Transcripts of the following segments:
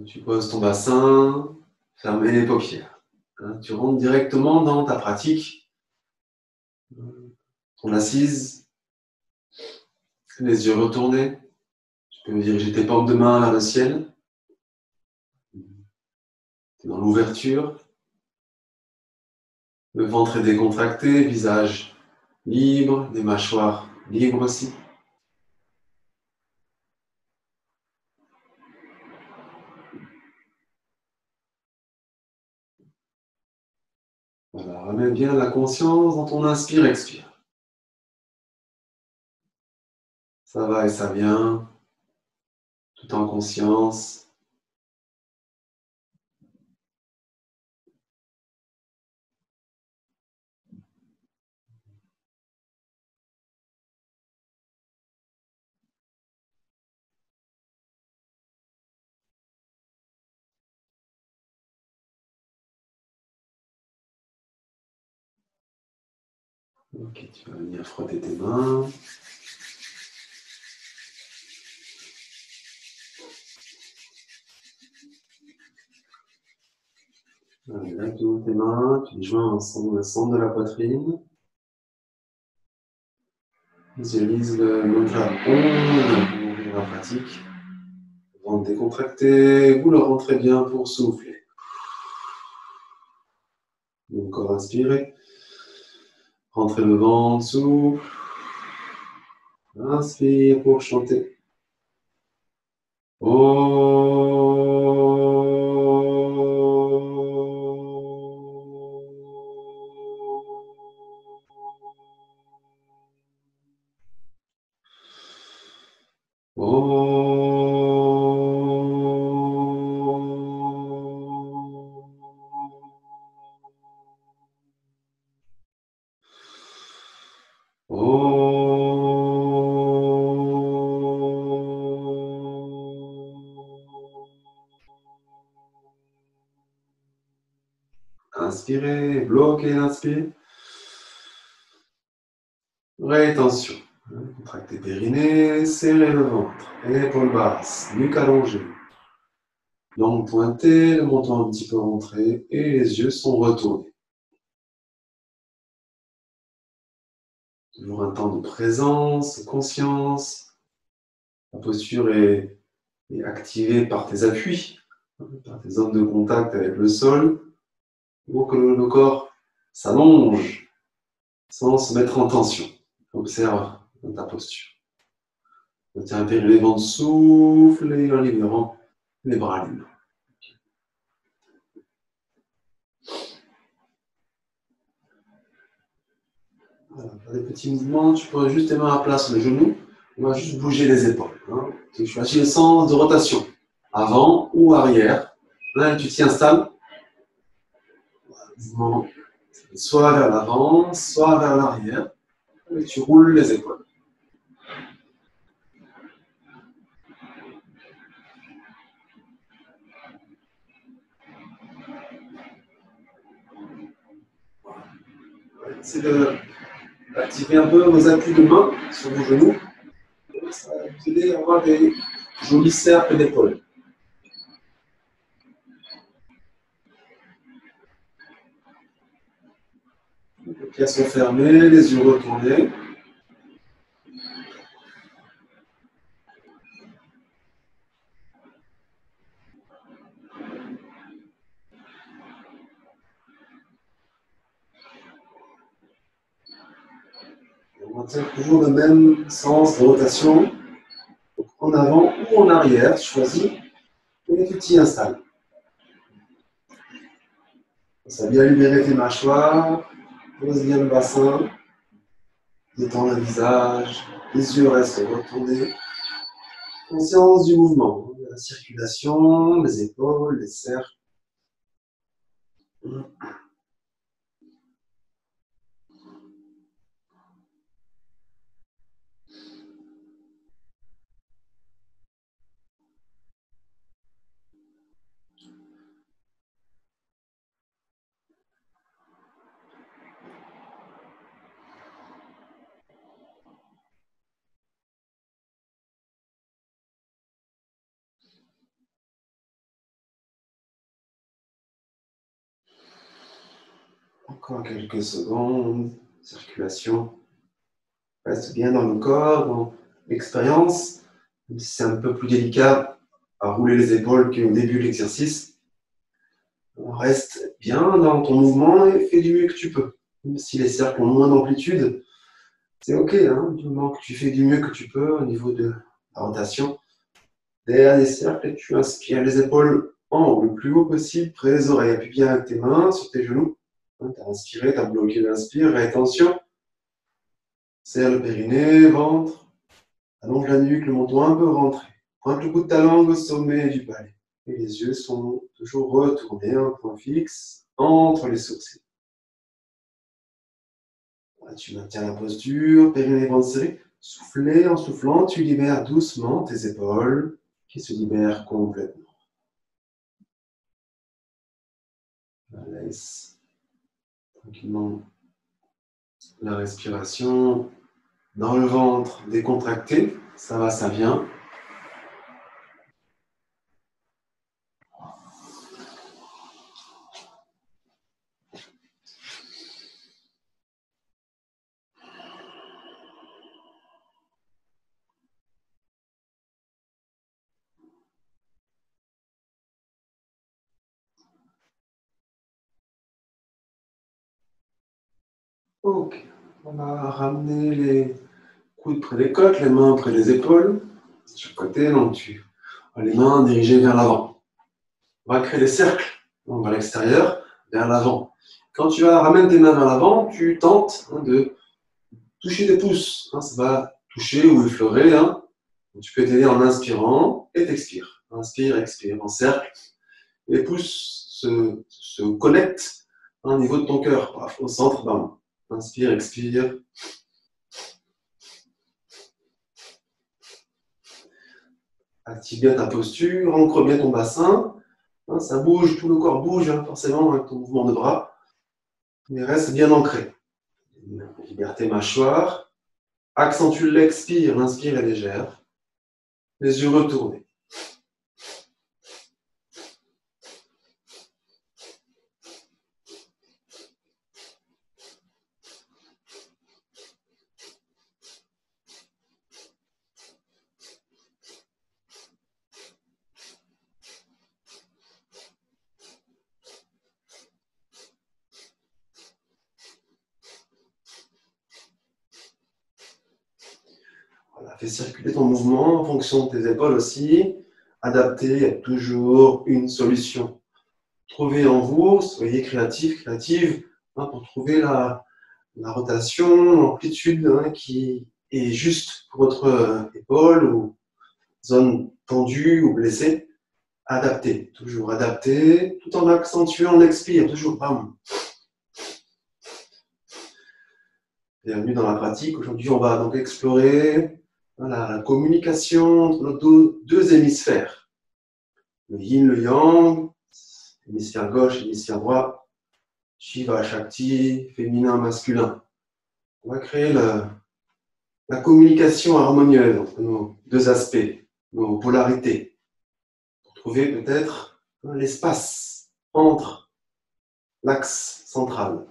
Tu poses ton bassin, fermez les paupières. Hein, tu rentres directement dans ta pratique, ton assise, les yeux retournés. Tu peux diriger tes paumes de main vers le ciel. Tu es dans l'ouverture. Le ventre est décontracté, visage libre, les mâchoires libres aussi. Voilà, ramène bien la conscience dans ton inspire-expire. Ça va et ça vient, tout en conscience. Ok, tu vas venir frotter tes mains. Là, tu ouvres tes mains, tu les joins ensemble au centre de la poitrine. Visualise le mantra OM pour ouvrir la pratique. Ventre décontracté, vous le rentrez bien pour souffler. Encore inspirez. Rentrez le ventre, souffle. Inspire pour chanter. Inspirez, bloquez l'inspire. Rétention. Contractez périnée, serrez le ventre, épaules basses, nuque allongée. Langue pointée, le menton un petit peu rentré et les yeux sont retournés. Toujours un temps de présence, de conscience. La posture est activée par tes appuis, par tes zones de contact avec le sol, pour que le corps s'allonge sans se mettre en tension. Observe ta posture. Tiens un périnée, ventre, souffle et en libérant les bras libres. Voilà, des petits mouvements, tu peux juste tes mains à plat sur les genoux, on va juste bouger les épaules. Hein. Tu choisis le sens de rotation, avant ou arrière. Là, tu t'y installes. Mouvement, soit vers l'avant, soit vers l'arrière. Et tu roules les épaules. C'est d'activer un peu vos appuis de main sur vos genoux. Ça va vous aider à avoir des jolis cercles d'épaules. Les paupières sont fermées, les yeux retournés. On maintient toujours le même sens de rotation. Donc en avant ou en arrière, tu choisis et tu t'y installes. Ça va bien libérer tes mâchoires, pose bien le bassin, détends le visage, les yeux restent retournés. Conscience du mouvement, de la circulation, les épaules, les cercles. Encore quelques secondes. Circulation. Reste bien dans le corps, dans l'expérience. Même si c'est un peu plus délicat à rouler les épaules qu'au début de l'exercice. Reste bien dans ton mouvement et fais du mieux que tu peux. Même si les cercles ont moins d'amplitude, c'est OK, hein, du moment que tu fais du mieux que tu peux au niveau de la rotation. Derrière les cercles, tu inspires les épaules en haut, le plus haut possible, près des oreilles. Appuie bien avec tes mains sur tes genoux. Tu as inspiré, tu as bloqué l'inspire, rétention. Serre le périnée, ventre. Allonge la nuque, le menton un peu rentré. Pointe le bout de ta langue au sommet du palais. Et les yeux sont toujours retournés, un point fixe entre les sourcils. Là, tu maintiens la posture, périnée, ventre serré. Soufflez, en soufflant, tu libères doucement tes épaules qui se libèrent complètement. Laisse tranquillement la respiration dans le ventre décontracté. Ça va, ça vient. Ok. On va ramener les coudes près des côtes, les mains près des épaules. De chaque côté, donc tu as les mains dirigées vers l'avant. On va créer des cercles, donc vers l'extérieur, vers l'avant. Quand tu ramènes tes mains vers l'avant, tu tentes de toucher tes pouces. Ça va toucher ou effleurer. Tu peux t'aider en inspirant et t'expires. Inspire, expire, en cercle. Les pouces se connectent au niveau de ton cœur, au centre. Bam. Inspire, expire. Active bien ta posture, ancre bien ton bassin. Ça bouge, tout le corps bouge forcément avec ton mouvement de bras. Mais reste bien ancré. Libère tes mâchoires. Accentue l'expire, l'inspire est légère. Les yeux retournés. Voilà, fais circuler ton mouvement en fonction de tes épaules aussi. Adapté, il y a toujours une solution. Trouvez en vous, soyez créatifs, créatives, pour trouver la rotation, l'amplitude qui est juste pour votre épaule ou zone tendue ou blessée. Adaptez, toujours adaptez, tout en accentuant l'expire, toujours bam. Bienvenue dans la pratique. Aujourd'hui, on va donc explorer la communication entre nos deux hémisphères. Le yin, le yang, hémisphère gauche, hémisphère droit, Shiva, Shakti, féminin, masculin. On va créer la communication harmonieuse entre nos deux aspects, nos polarités, pour trouver peut-être l'espace entre l'axe central.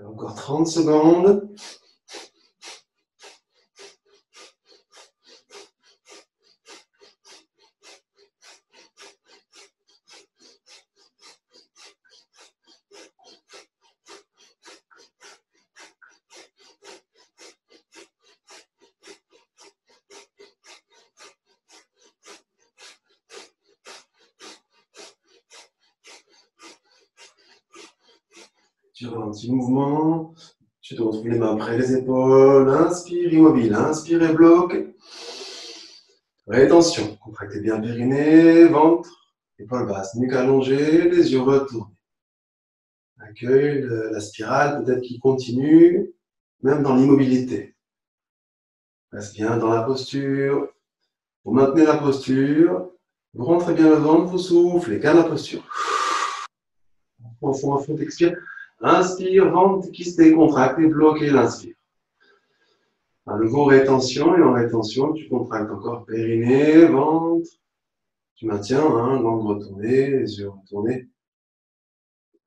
Encore 30 secondes. Tu fais un petit mouvement. Tu te retrouves les mains près les épaules. Inspire, immobile. Inspire et bloque. Rétention. Contractez bien périnée, ventre, épaules basses, nuque allongée, les yeux retournés. Accueille la spirale, peut-être qui continue, même dans l'immobilité. Reste bien dans la posture. Vous maintenez la posture. Vous rentrez bien le ventre, vous soufflez. Garde la posture. Au fond, expire. Inspire, ventre qui se décontracte et bloquez l'inspire. À nouveau, rétention, et en rétention, tu contractes encore périnée, ventre. Tu maintiens, langue retournée, les yeux retournés.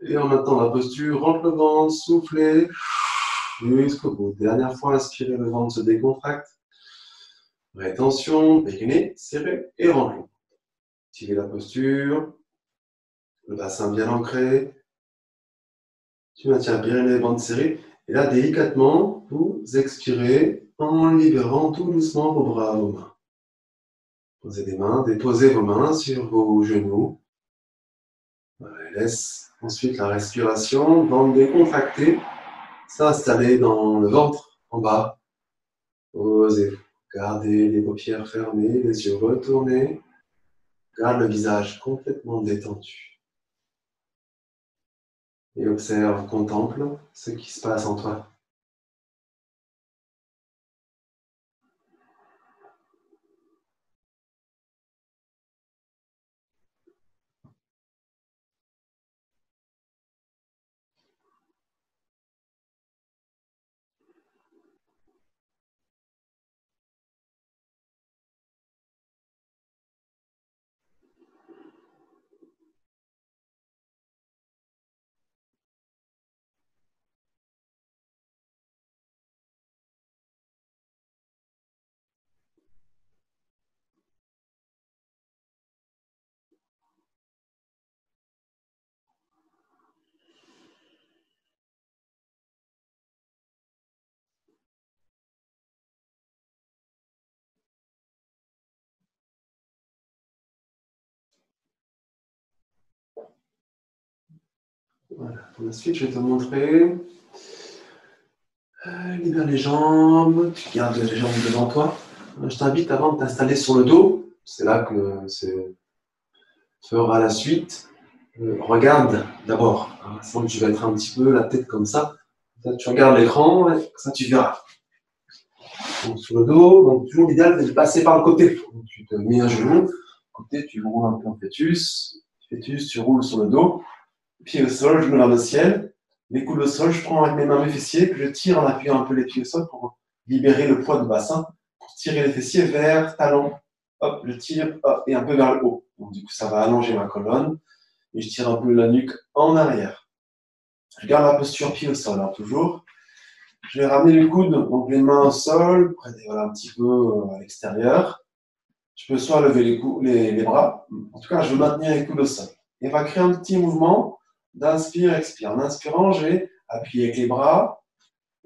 Et en maintenant la posture, rentre le ventre, soufflez jusqu'au bout. Dernière fois, inspirez, le ventre se décontracte. Rétention, périnée, serré et rentre. Activez la posture, le bassin bien ancré. Tu maintiens périnée, ventre serré. Et là, délicatement, vous expirez en libérant tout doucement vos bras, vos mains. Posez des mains, déposez vos mains sur vos genoux. Voilà, laisse ensuite la respiration, ventre décontracté, s'installer dans le ventre en bas. Posez-vous. Gardez les paupières fermées, les yeux retournés. Garde le visage complètement détendu. Et observe, contemple ce qui se passe en toi. Voilà. Pour la suite, je vais te montrer. Libère les jambes, tu gardes les jambes devant toi. Je t'invite avant de t'installer sur le dos. C'est là que fera la suite. Regarde d'abord, sinon tu vas être un petit peu la tête comme ça. Tu regardes l'écran, ça tu verras. Donc, sur le dos, donc toujours l'idéal c'est de passer par le côté. Donc, tu te mets un genou, côté tu roules un peu en fœtus, tu roules sur le dos, pied au sol, genou vers le ciel, les coudes au sol, je prends avec mes mains mes fessiers, puis je tire en appuyant un peu les pieds au sol pour libérer le poids du bassin, pour tirer les fessiers vers talon. Hop, je tire, hop, et un peu vers le haut. Donc, du coup, ça va allonger ma colonne. Et je tire un peu la nuque en arrière. Je garde la posture pied au sol, toujours. Je vais ramener le coude, donc les mains au sol, voilà, un petit peu à l'extérieur. Je peux soit lever les bras, en tout cas, je veux maintenir les coudes au sol. Et on va créer un petit mouvement d'inspire, expire. En inspirant, je vais appuyer avec les bras,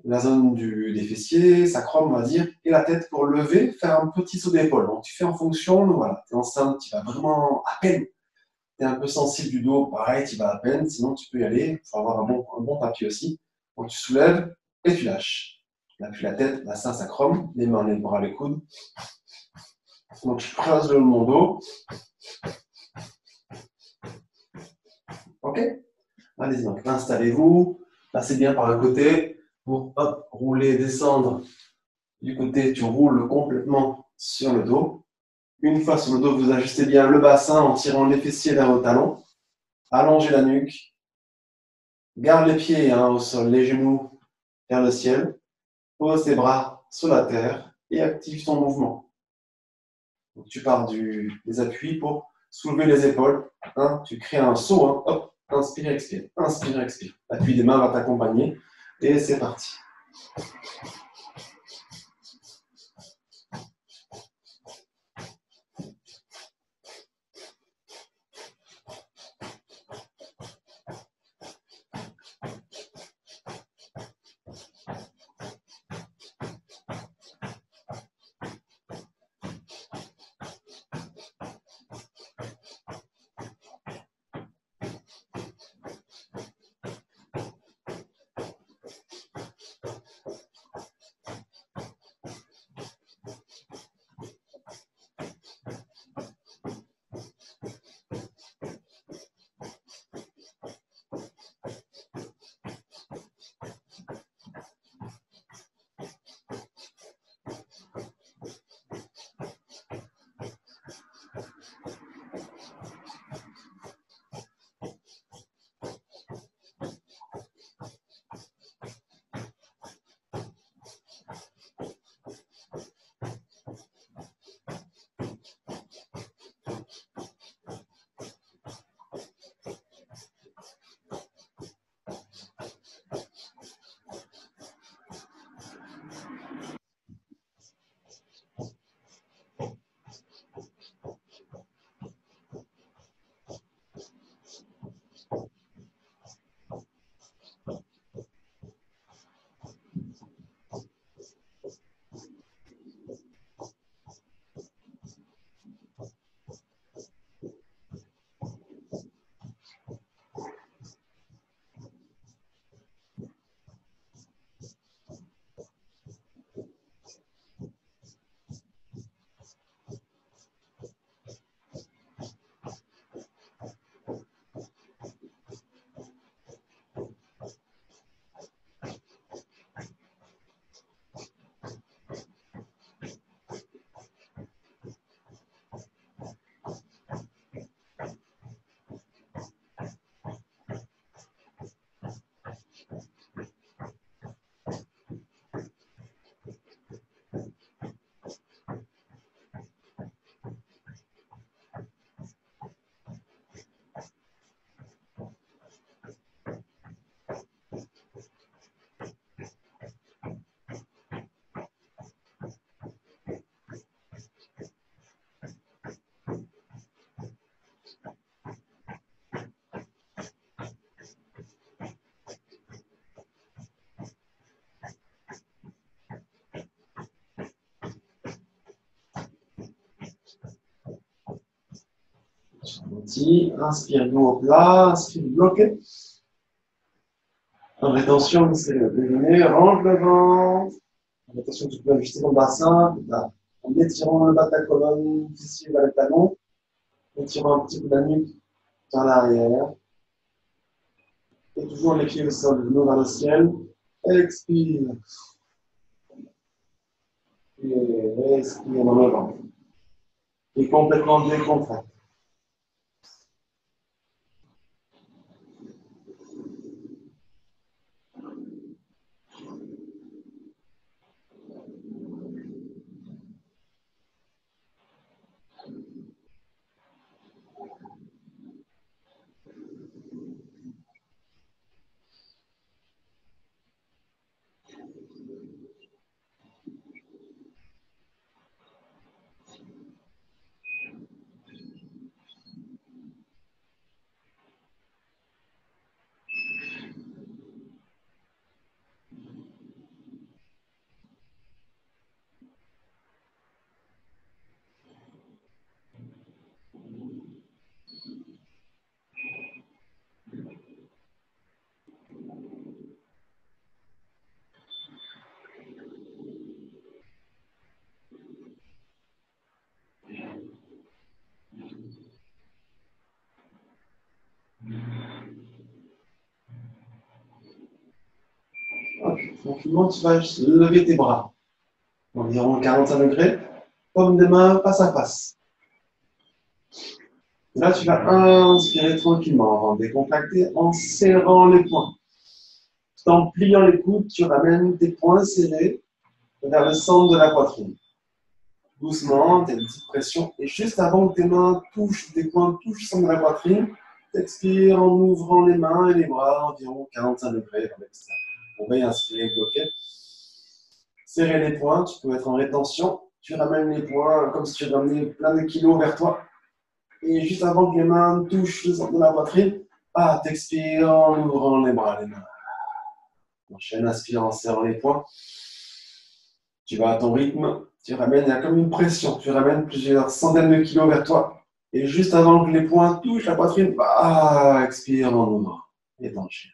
la zone des fessiers, sacrum, on va dire, et la tête pour lever, faire un petit saut d'épaule. Donc, tu fais en fonction, voilà, tu es enceinte, tu vas vraiment à peine. Tu es un peu sensible du dos, pareil, tu vas à peine, sinon tu peux y aller. Il faut avoir un bon tapis aussi. Donc tu soulèves et tu lâches. Tu appuies la tête, bassin sacrum, les mains, les bras, les coudes. Donc je creuse le mon dos. Ok? Allez-y, donc installez-vous, passez bien par le côté pour rouler, descendre. Du côté, tu roules complètement sur le dos. Une fois sur le dos, vous ajustez bien le bassin en tirant les fessiers vers vos talons. Allongez la nuque. Garde les pieds au sol, les genoux vers le ciel. Pose tes bras sur la terre et active ton mouvement. Donc, tu pars des appuis pour soulever les épaules. Tu crées un saut. Hop, inspire, expire. Inspire, expire. L'appui des mains va t'accompagner. Et c'est parti. Inspire, dos au plat, inspire bloqué. En rétention, c'est le déjeuner, range le ventre. En rétention, tu peux ajuster ton bassin, en étirant le bas de ta colonne, fessier vers le talon, étirant un petit peu la nuque vers l'arrière. Et toujours les pieds au sol, le genou vers le ciel. Expire. Et respire dans le ventre. Et complètement décontracté. Tranquillement, tu vas lever tes bras. Environ 45 degrés. Paume des mains face à face. Et là, tu vas inspirer tranquillement avant de décontracter en serrant les poings. Tout en pliant les coudes, tu ramènes tes poings serrés vers le centre de la poitrine. Doucement, tu as une petite pression. Et juste avant que tes mains touchent, tes poings touchent le centre de la poitrine, tu expires en ouvrant les mains et les bras environ 45 degrés vers l'extérieur. On va y inspirer, bloquer. Serrer les poings, tu peux être en rétention. Tu ramènes les poings comme si tu ramenais plein de kilos vers toi. Et juste avant que les mains touchent le centre de la poitrine, t'expires en ouvrant les bras, les mains. Enchaîne, inspire en serrant les poings. Tu vas à ton rythme, tu ramènes, il y a comme une pression, tu ramènes plusieurs centaines de kilos vers toi. Et juste avant que les poings touchent la poitrine, expire en ouvrant. Et t'enchaînes.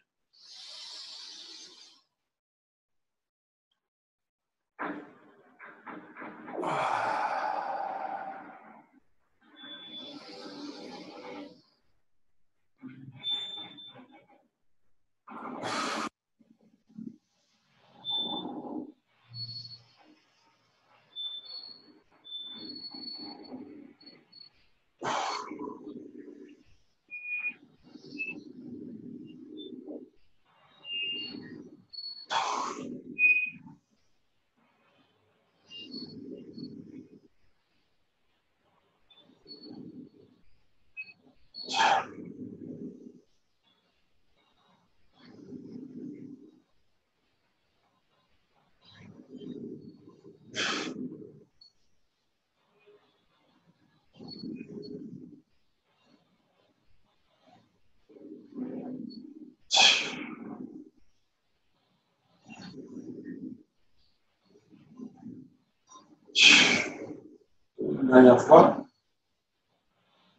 Une dernière fois.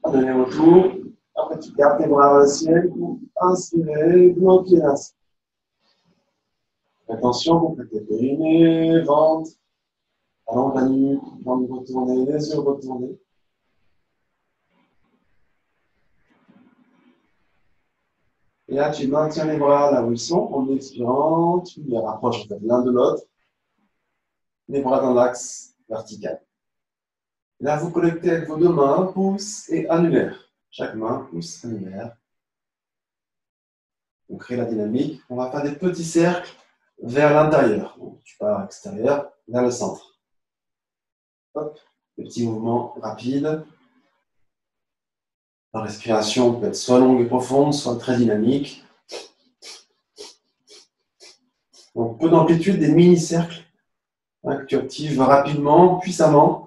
Dernier retour. Après, tu gardes tes bras au ciel pour inspirer, bloquer l'inspire. Attention, complétez périnée, ventre, allonge la nuque, jambes retournées, les yeux retournés. Et là, tu maintiens les bras là où ils sont en expirant, tu les rapproches l'un de l'autre, les bras dans l'axe vertical. Et là, vous connectez avec vos deux mains, pouce et annulaire. Chaque main, pouce, annulaire. On crée la dynamique. On va faire des petits cercles vers l'intérieur. Donc, tu pars à l'extérieur, vers le centre. Hop, des petits mouvements rapides. La respiration peut être soit longue et profonde, soit très dynamique. Donc, peu d'amplitude, des mini-cercles que tu actives rapidement, puissamment.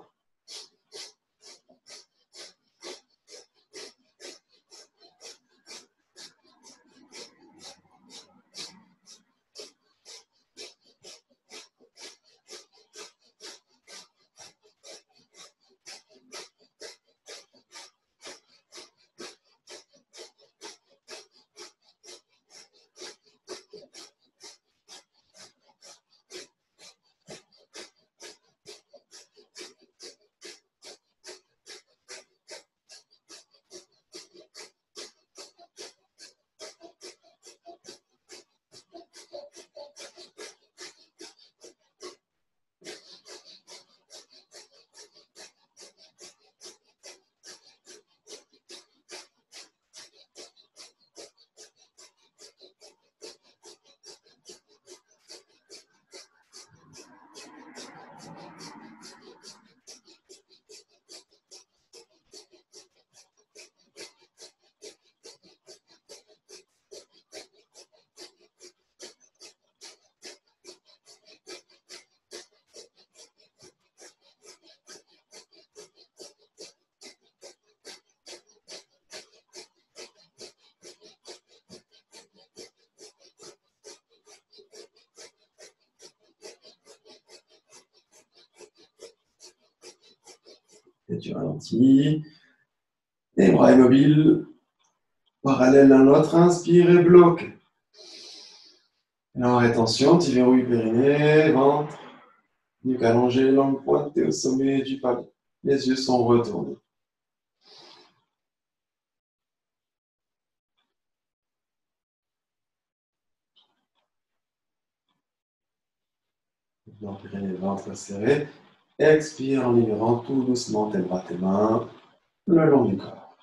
Et tu ralentis. Les bras immobiles, parallèles l'un l'autre. Inspire et bloque. Et en rétention, tu verrouilles périnée, ventre, nuque allongée, langue pointée au sommet du palais. Les yeux sont retournés. Langue périnée, ventre serré. Expire en libérant tout doucement tes bras, tes mains le long du corps.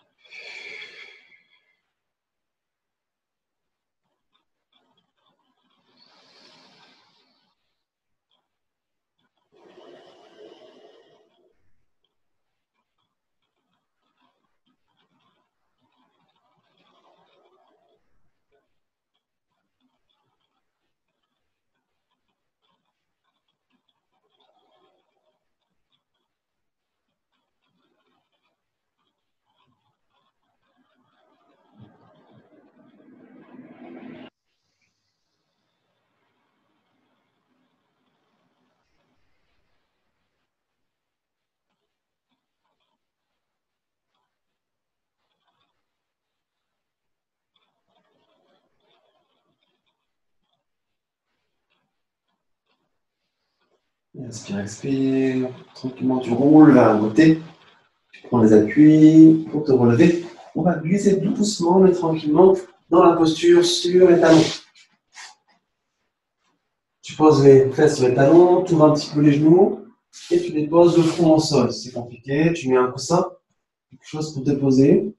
Inspire, expire. Tranquillement, tu roules vers un côté. Tu prends les appuis pour te relever. On va glisser doucement, mais tranquillement, dans la posture sur les talons. Tu poses les fesses sur les talons, tu ouvres un petit peu les genoux et tu les poses le front au sol. Si c'est compliqué, tu mets un coussin, quelque chose pour te poser,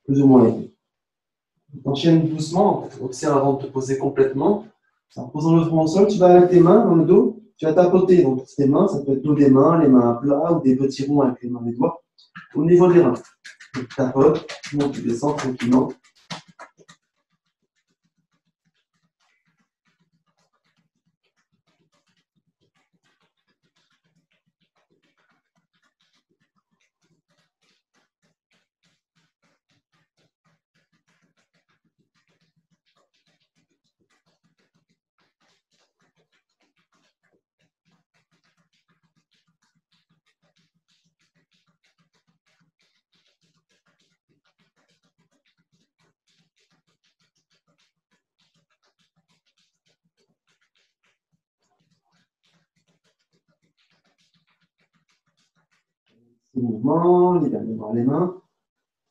plus ou moins épais. T'enchaînes doucement, observe avant de te poser complètement. En posant le front au sol, tu vas avec tes mains dans le dos, tu vas tapoter donc tes mains, ça peut être dos des mains, les mains à plat ou des petits ronds avec les mains et les doigts, au niveau des reins. Tu tapotes, tu montes, tu descends tranquillement. Mouvement, libère les mains.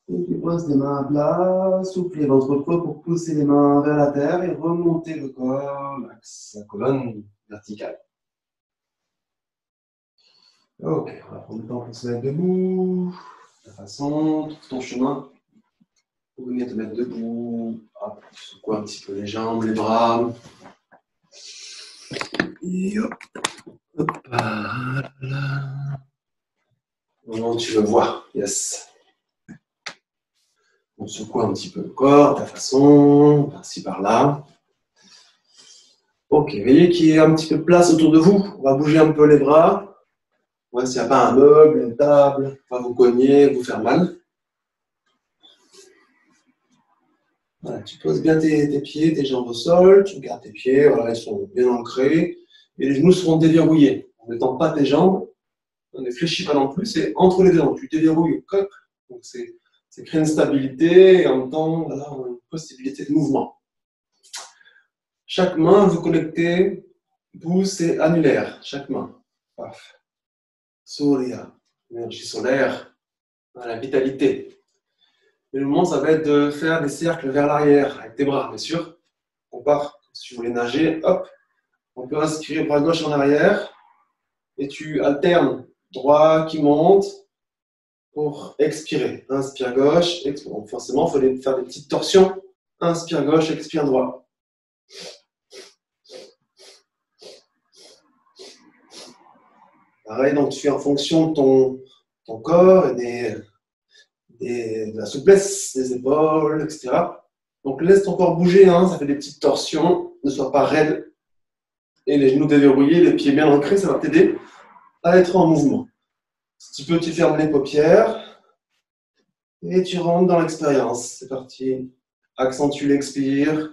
Et tu poses les mains à plat, souffle les ventres creux pour pousser les mains vers la terre et remonter le corps, l'axe, la colonne verticale. Ok, on va prendre le temps pour se mettre debout. De façon, trouve ton chemin pour venir te mettre debout. Hop, secoue un petit peu les jambes, les bras. Et hop, hop, là. Moment tu le vois, yes. On secoue un petit peu le corps, de ta façon, par-ci par-là. Ok, veillez qu'il y ait un petit peu de place autour de vous. On va bouger un peu les bras. Ouais, s'il n'y a pas un meuble, une table, on va vous cogner, vous faire mal. Voilà, tu poses bien tes pieds, tes jambes au sol, tu gardes tes pieds, voilà, ils sont bien ancrés, et les genoux seront déverrouillés. On ne tend pas tes jambes, on ne fléchit pas non plus, c'est entre les deux, donc tu déverrouilles, coq. Donc c'est créer une stabilité et en même temps, voilà, une possibilité de mouvement. Chaque main, vous connectez pouce et annulaire, chaque main. Paf. Surya, énergie solaire, la vitalité. Et le moment, ça va être de faire des cercles vers l'arrière, avec tes bras, bien sûr. On part, si tu voulais nager, hop, on peut inspirer bras gauche en arrière, et tu alternes droit qui monte pour expirer. Inspire gauche, expire. Donc forcément, il faut faire des petites torsions. Inspire gauche, expire droit. Pareil, donc tu fais en fonction de ton corps et de la souplesse des épaules, etc. Donc laisse ton corps bouger, hein, ça fait des petites torsions, ne sois pas raide. Et les genoux déverrouillés, les pieds bien ancrés, ça va t'aider à être en mouvement. Si tu peux, tu fermes les paupières et tu rentres dans l'expérience. C'est parti. Accentue l'expire.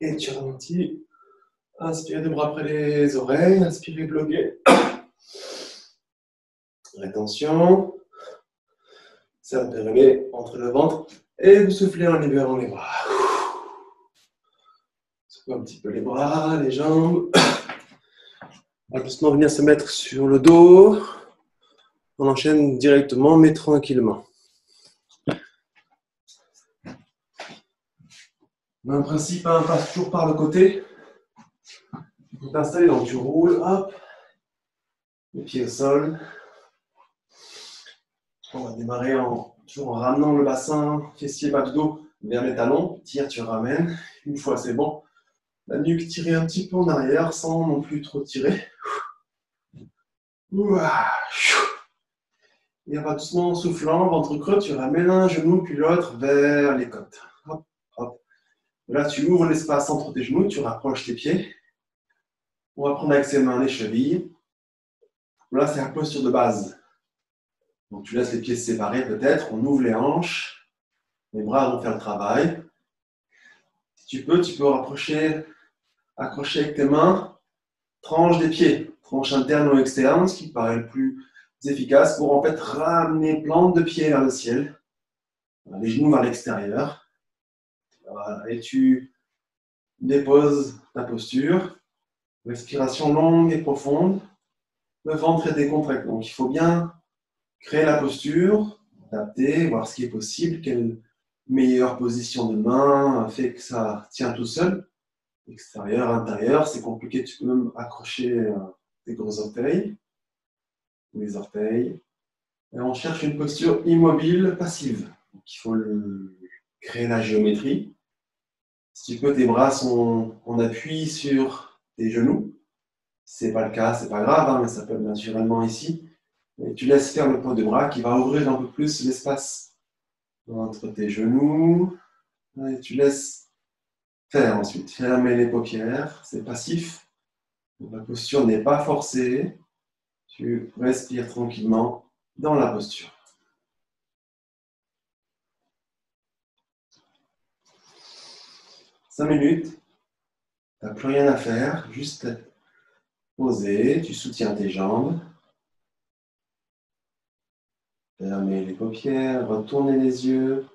Et tu ralentis. Inspirez deux bras près les oreilles. Inspirez bloqué. Rétention. Serpez entre le ventre. Et vous soufflez en libérant les bras. Secouez un petit peu les bras, les jambes. On va doucement venir se mettre sur le dos. On enchaîne directement, mais tranquillement. Même principe, hein, passe toujours par le côté. Vous t'installez, donc tu roules, hop, les pieds au sol. On va démarrer toujours en ramenant le bassin, fessier, bas du dos vers les talons. Tire, tu ramènes. Une fois, c'est bon. La nuque tirée un petit peu en arrière sans non plus trop tirer. Et on va doucement en soufflant, ventre creux, tu ramènes un genou puis l'autre vers les côtes. Hop, hop. Là, tu ouvres l'espace entre tes genoux, tu rapproches tes pieds. On va prendre avec ses mains les chevilles. Là, c'est la posture de base. Donc, tu laisses les pieds se séparer peut-être. On ouvre les hanches. Les bras vont faire le travail. Si tu peux rapprocher, accrocher avec tes mains, tranche des pieds. Tranche interne ou externe, ce qui paraît le plus efficace pour en fait ramener plante de pied vers le ciel. Les genoux vers l'extérieur. Voilà. Et tu déposes ta posture. Respiration longue et profonde. Le ventre est décontracté. Donc, il faut bien créer la posture, adapter, voir ce qui est possible, quelle meilleure position de main fait que ça tient tout seul. Extérieur, intérieur, c'est compliqué. Tu peux même accrocher tes gros orteils, les orteils. Et on cherche une posture immobile, passive. Donc, il faut créer la géométrie. Si tu peux, tes bras sont en appui sur tes genoux. Si ce n'est pas le cas, c'est pas grave, hein, mais ça peut être naturellement ici. Et tu laisses faire le poids de bras qui va ouvrir un peu plus l'espace entre tes genoux. Et tu laisses faire ensuite. Fermer les paupières, c'est passif. La posture n'est pas forcée. Tu respires tranquillement dans la posture. Cinq minutes. Tu n'as plus rien à faire, juste poser. Tu soutiens tes jambes. Fermez les paupières, retournez les yeux.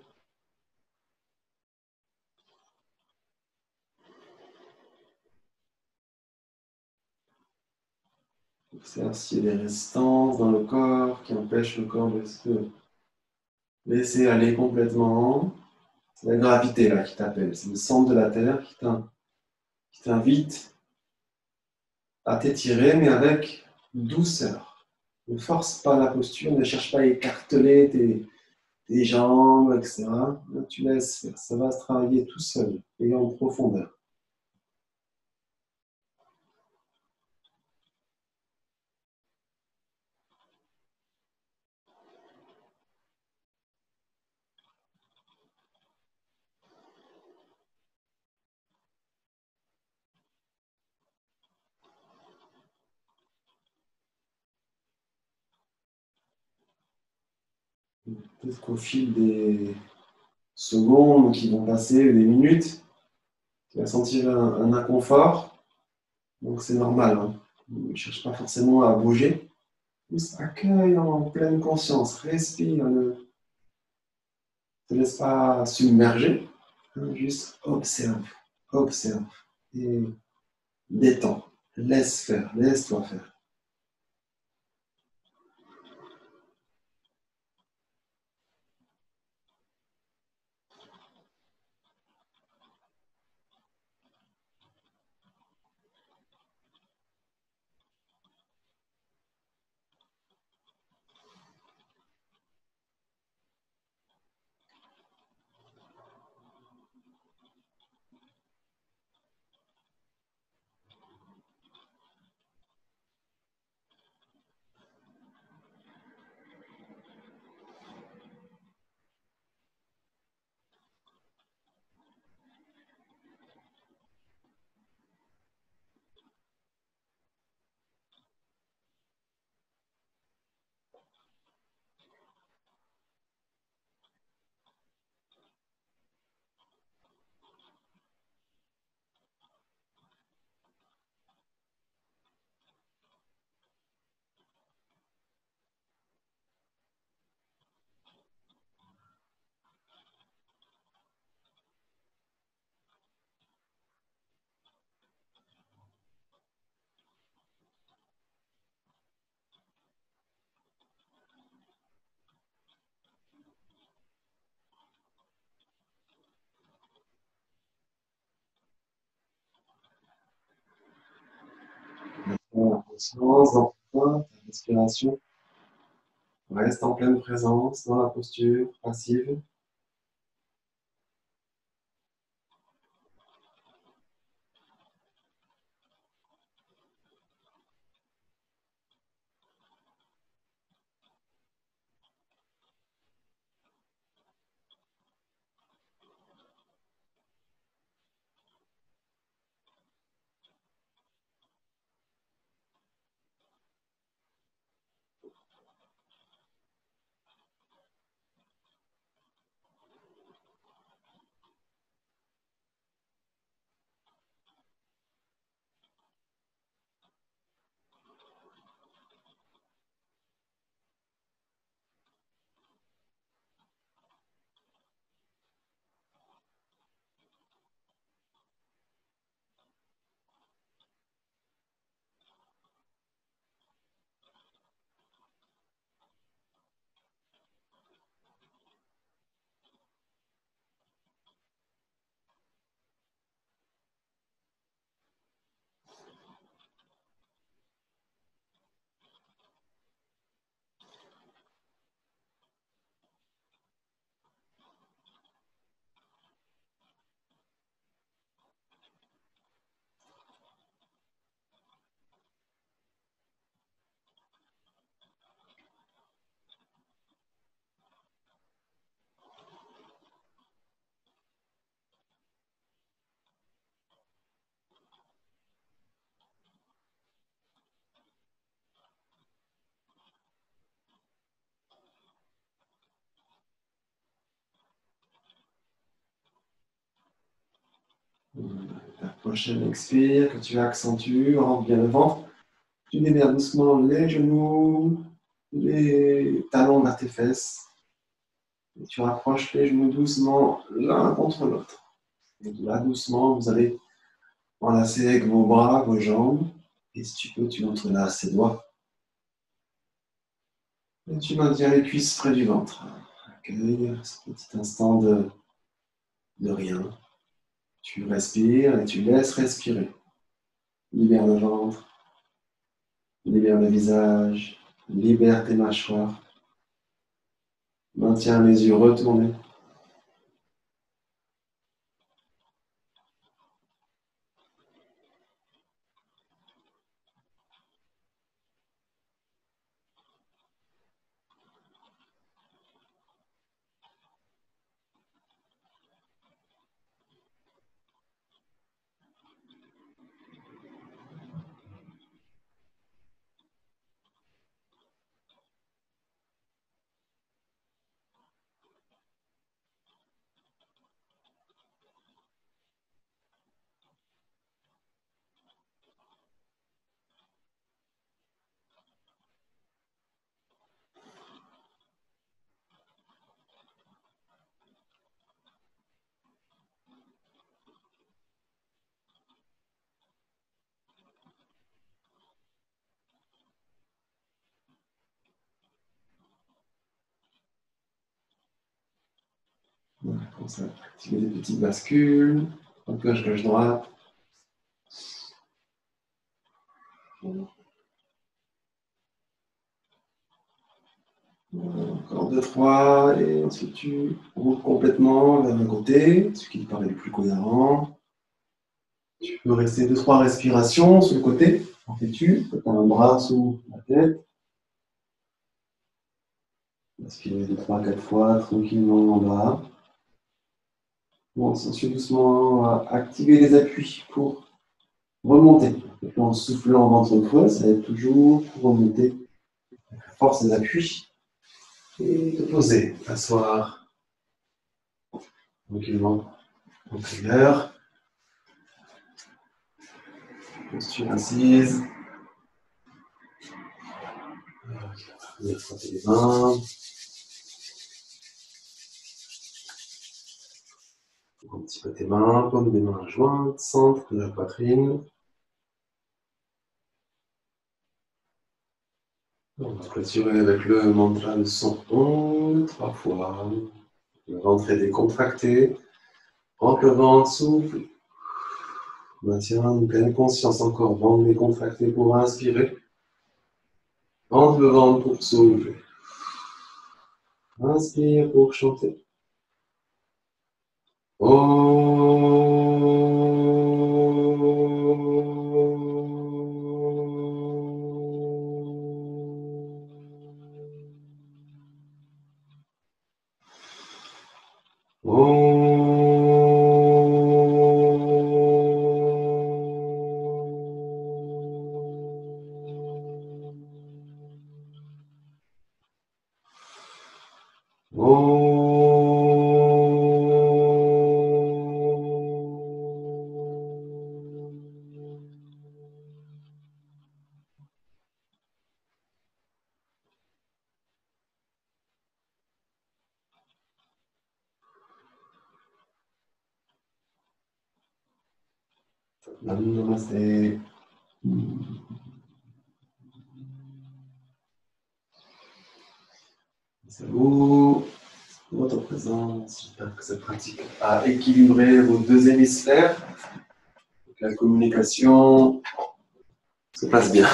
Observe s'il y a des résistances dans le corps qui empêchent le corps de se laisser aller complètement. C'est la gravité là qui t'appelle. C'est le centre de la Terre qui t'invite à t'étirer, mais avec douceur. Ne force pas la posture, ne cherche pas à écarteler tes jambes, etc. Là, tu laisses faire. Ça va se travailler tout seul et en profondeur. Peut-être qu'au fil des secondes qui vont passer, des minutes, tu vas sentir un inconfort. Donc c'est normal. Hein. Ne cherche pas forcément à bouger. Juste accueille en pleine conscience. Respire. Ne te laisse pas submerger. Hein, juste observe. Observe. Et détends. Laisse faire. Laisse-toi faire. conscience dans ta respiration. Reste en pleine présence dans la posture passive. Ta prochaine expire que tu accentues, rentre bien le ventre. Tu libères doucement les genoux, les talons vers tes fesses. Et tu rapproches les genoux doucement l'un contre l'autre. Et là, doucement, vous allez enlacer avec vos bras, vos jambes. Et si tu peux, tu entrelaces tes doigts. Et tu maintiens les cuisses près du ventre. Accueille ce petit instant de rien. Tu respires et tu laisses respirer. Libère le ventre, libère le visage, libère tes mâchoires. Maintiens les yeux retournés. Voilà, comme ça, activer les petites bascules. Gauche, gauche, droite. Encore deux, trois, et ensuite tu roules complètement vers le côté, ce qui te paraît le plus cohérent. Tu peux rester deux, trois respirations sur le côté. En fais-tu, tu as un bras sous la tête. Inspirez deux, trois, quatre fois, tranquillement en bas. Bon, ensuite doucement activer les appuis pour remonter. En soufflant ventre creux, ça aide toujours pour remonter. Force des appuis. Et te poser, t'asseoir tranquillement en prière. Posture assise. Frotter les mains. Un petit peu tes mains, paume des mains jointes, centre de la poitrine. On va clôturer avec le mantra de son Om, 3 fois. Le ventre est décontracté. Rentre le ventre, souffle. Maintiens une pleine conscience encore. Ventre décontracté pour inspirer. Rentre le ventre pour soulever. Inspire pour chanter. Namaste. C'est vous, votre présence. J'espère que cette pratique a équilibré vos deux hémisphères. Que la communication se passe bien.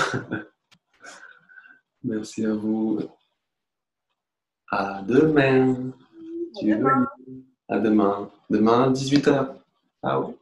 Merci à vous. À demain. À demain. Demain, 18h. Ciao.